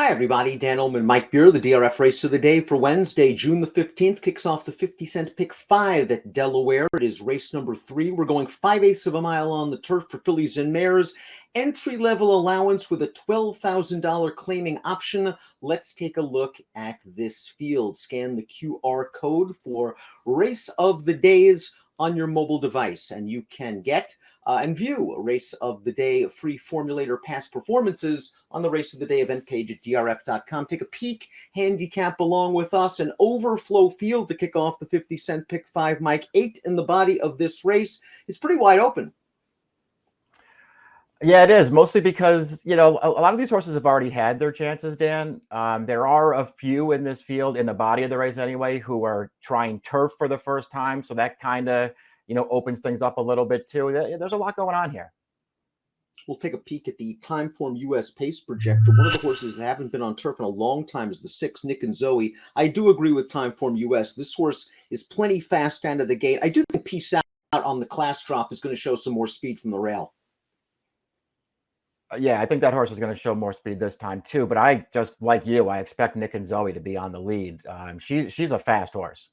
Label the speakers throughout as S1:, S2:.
S1: Hi, everybody. Dan Illman, Mike Beer, the DRF race of the day for Wednesday, June the 15th. Kicks off the 50-cent pick 5 at Delaware. It is race number 3. We're going 5/8 of a mile on the turf for fillies and mares. Entry-level allowance with a $12,000 claiming option. Let's take a look at this field. Scan the QR code for race of the days on your mobile device, and you can get and view a race of the day free formulator past performances on the race of the day event page at drf.com. Take a peek, handicap along with us, an overflow field to kick off the 50-cent pick 5, Mike. 8 in the body of this race. It's pretty wide open.
S2: Yeah, it is, mostly because, a lot of these horses have already had their chances, Dan. There are a few in this field, in the body of the race anyway, who are trying turf for the first time. So that kind of, opens things up a little bit too. There's a lot going on here.
S1: We'll take a peek at the Timeform US Pace Projector. One of the horses that haven't been on turf in a long time is the 6, Nick and Zoe. I do agree with Timeform US. This horse is plenty fast out of the gate. I do think Peace Out on the class drop is going to show some more speed from the rail.
S2: Yeah, I think that horse is going to show more speed this time too. But I just, like you, I expect Nick and Zoe to be on the lead. She's a fast horse.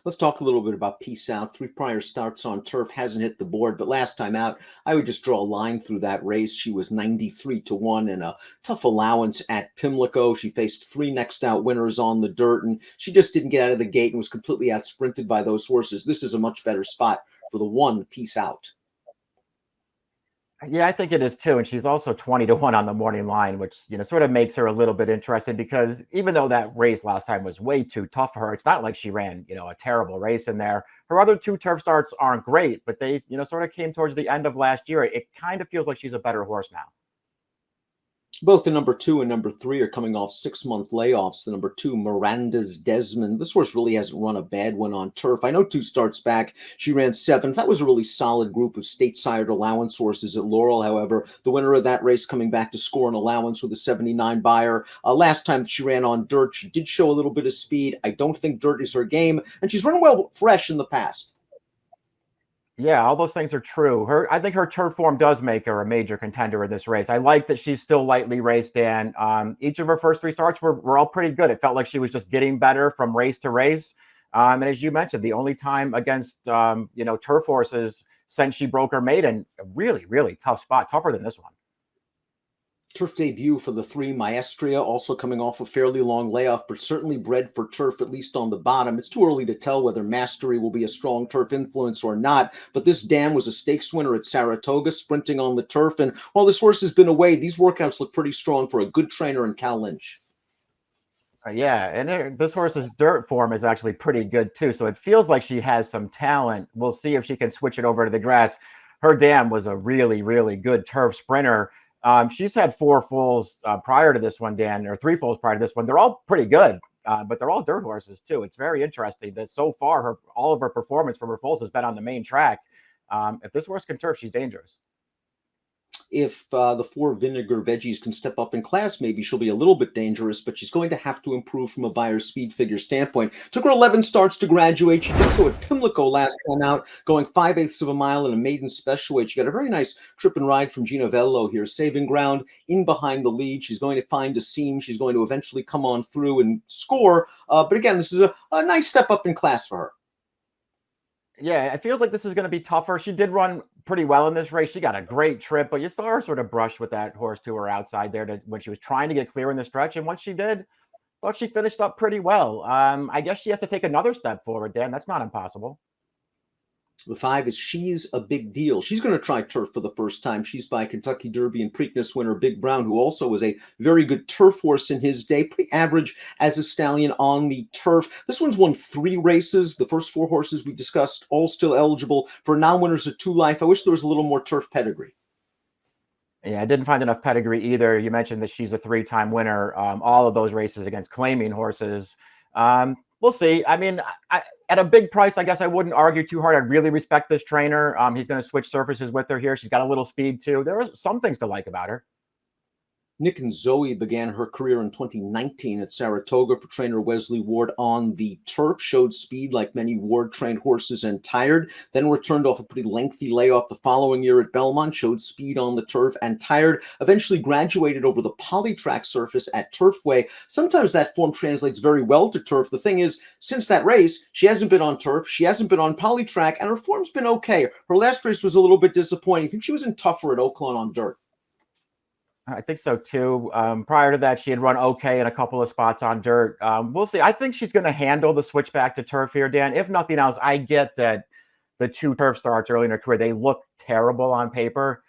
S1: Let's talk a little bit about Peace Out. 3 prior starts on turf, hasn't hit the board, but last time out, I would just draw a line through that race. She was 93-1 and a tough allowance at Pimlico. She faced 3 next out winners on the dirt, and she just didn't get out of the gate and was completely outsprinted by those horses. This is a much better spot for the 1, Peace Out.
S2: Yeah, I think it is too. And she's also 20-1 on the morning line, which, sort of makes her a little bit interesting because even though that race last time was way too tough for her, it's not like she ran, a terrible race in there. Her other 2 turf starts aren't great, but they, sort of came towards the end of last year. It kind of feels like she's a better horse now.
S1: Both the number 2 and number 3 are coming off 6-month layoffs. The number 2, Miranda's Desmond. This horse really hasn't run a bad one on turf. I know 2 starts back, she ran 7th. That was a really solid group of state-sired allowance horses at Laurel. However, the winner of that race coming back to score an allowance with a 79 buyer. Last time she ran on dirt, she did show a little bit of speed. I don't think dirt is her game, and she's run well fresh in the past.
S2: Yeah, all those things are true. I think her turf form does make her a major contender in this race. I like that she's still lightly raced, Dan. Each of her first 3 starts were all pretty good. It felt like she was just getting better from race to race. And as you mentioned, the only time against, turf horses since she broke her maiden, a really, really tough spot, tougher than this one.
S1: Turf debut for the 3, Maestria, also coming off a fairly long layoff, but certainly bred for turf, at least on the bottom. It's too early to tell whether Mastery will be a strong turf influence or not, but this dam was a stakes winner at Saratoga, sprinting on the turf, and while this horse has been away, these workouts look pretty strong for a good trainer in Cal Lynch.
S2: Yeah, and this horse's dirt form is actually pretty good too, so it feels like she has some talent. We'll see if she can switch it over to the grass. Her dam was a really, really good turf sprinter. She's had 4 foals prior to this one, Dan, or 3 foals prior to this one. They're all pretty good, but they're all dirt horses too. It's very interesting that so far all of her performance from her foals has been on the main track. If this horse can turf, she's dangerous.
S1: If the 4 Vinegar Veggies can step up in class, maybe she'll be a little bit dangerous, but she's going to have to improve from a buyer's speed figure standpoint. Took her 11 starts to graduate. She did so at Pimlico last time out, going 5/8 of a mile in a maiden special weight. She got a very nice trip and ride from Gina Vello here, saving ground in behind the lead. She's going to find a seam. She's going to eventually come on through and score. But again, this is a nice step up in class for her.
S2: Yeah, it feels like this is going to be tougher. She did run pretty well in this race. She got a great trip, but you saw her sort of brush with that horse to her outside there when she was trying to get clear in the stretch. And once she did, I thought she finished up pretty well. I guess she has to take another step forward, Dan. That's not impossible.
S1: The 5 is She's a Big Deal. She's going to try turf for the first time. She's by Kentucky Derby and Preakness winner Big Brown, who also was a very good turf horse in his day, pretty average as a stallion on the turf. This one's won 3 races. The first 4 horses we discussed, all still eligible for non-winners at 2 Life. I wish there was a little more turf pedigree.
S2: Yeah, I didn't find enough pedigree either. You mentioned that she's a 3-time winner. All of those races against claiming horses. We'll see. I mean, at a big price, I guess I wouldn't argue too hard. I really respect this trainer. He's going to switch surfaces with her here. She's got a little speed too. There are some things to like about her.
S1: Nick and Zoe began her career in 2019 at Saratoga for trainer Wesley Ward on the turf, showed speed like many Ward-trained horses and tired, then returned off a pretty lengthy layoff the following year at Belmont, showed speed on the turf and tired, eventually graduated over the polytrack surface at Turfway. Sometimes that form translates very well to turf. The thing is, since that race, she hasn't been on turf, she hasn't been on polytrack, and her form's been okay. Her last race was a little bit disappointing. I think she was in tougher at Oaklawn on dirt.
S2: I think so too. Prior to that, she had run okay in a couple of spots on dirt. We'll see. I think she's going to handle the switch back to turf here, Dan. If nothing else, I get that the 2 turf starts early in her career, they look terrible on paper.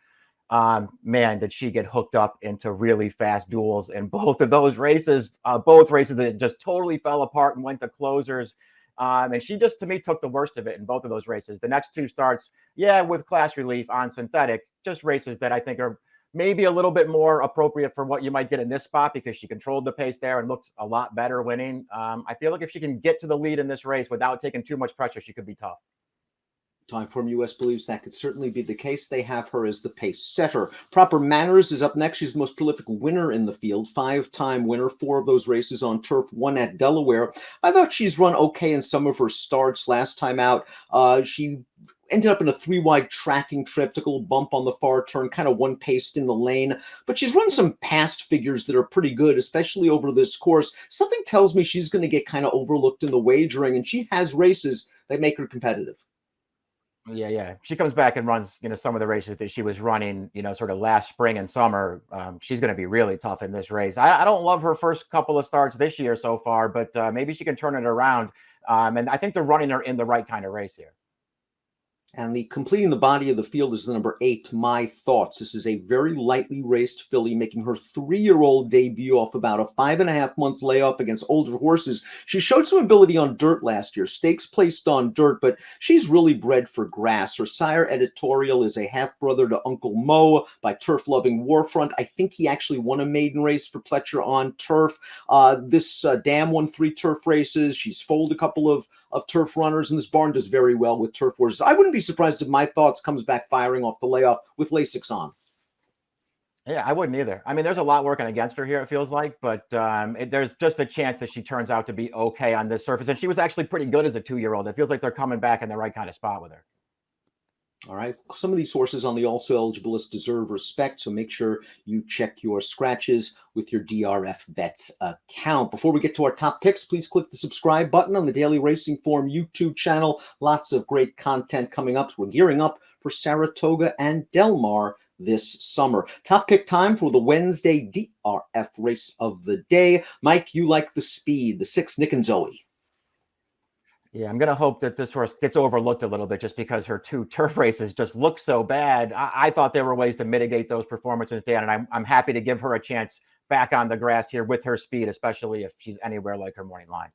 S2: Man, did she get hooked up into really fast duels in both of those races, both races that just totally fell apart and went to closers. And she just, to me, took the worst of it in both of those races. The next 2 starts, yeah, with class relief on synthetic, just races that I think are maybe a little bit more appropriate for what you might get in this spot because she controlled the pace there and looked a lot better winning. I feel like if she can get to the lead in this race without taking too much pressure, she could be tough.
S1: Timeform US believes that could certainly be the case. They have her as the pace setter. Proper Manners is up next. She's the most prolific winner in the field, 5-time winner, 4 of those races on turf, 1 at Delaware. I thought she's run okay in some of her starts last time out. She ended up in a 3-wide tracking trip, took a little bump on the far turn, kind of one-paced in the lane. But she's run some past figures that are pretty good, especially over this course. Something tells me she's going to get kind of overlooked in the wagering, and she has races that make her competitive.
S2: Yeah. She comes back and runs, some of the races that she was running, sort of last spring and summer. She's going to be really tough in this race. I don't love her first couple of starts this year so far, but maybe she can turn it around. And I think they're running her in the right kind of race here.
S1: And the completing the body of the field is the number 8, My Thoughts. This is a very lightly raced filly making her 3-year-old debut off about a 5.5-month layoff against older horses. She showed some ability on dirt last year, stakes placed on dirt, but she's really bred for grass. Her sire Editorial is a half-brother to Uncle Mo by turf-loving Warfront. I think he actually won a maiden race for Pletcher on turf. This dam won 3 turf races. She's foaled a couple of turf runners, and this barn does very well with turf horses. I wouldn't be surprised if My Thoughts comes back firing off the layoff with Lasix on.
S2: Yeah, I wouldn't either. I mean, there's a lot working against her here, it feels like, but there's just a chance that she turns out to be okay on this surface. And she was actually pretty good as a 2-year-old. It feels like they're coming back in the right kind of spot with her.
S1: All right. Some of these horses on the also eligible list deserve respect, so make sure you check your scratches with your DRF Bets account. Before we get to our top picks, please click the subscribe button on the Daily Racing Form YouTube channel. Lots of great content coming up. We're gearing up for Saratoga and Del Mar this summer. Top pick time for the Wednesday DRF race of the day. Mike, you like the speed, the 6 Nick and Zoe.
S2: Yeah, I'm going to hope that this horse gets overlooked a little bit just because her 2 turf races just look so bad. I thought there were ways to mitigate those performances, Dan, and I'm happy to give her a chance back on the grass here with her speed, especially if she's anywhere like her morning line.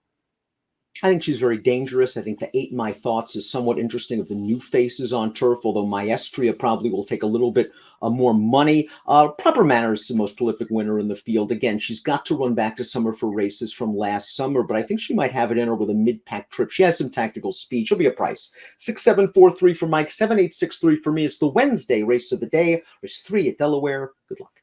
S1: I think she's very dangerous. I think the 8 My Thoughts is somewhat interesting of the new faces on turf, although Maestria probably will take a little bit more money. Proper Manners is the most prolific winner in the field. Again, she's got to run back to some of her races from last summer, but I think she might have it in her with a mid-pack trip. She has some tactical speed. She'll be a price. 6743 for Mike, 7863 for me. It's the Wednesday race of the day, race 3 at Delaware. Good luck.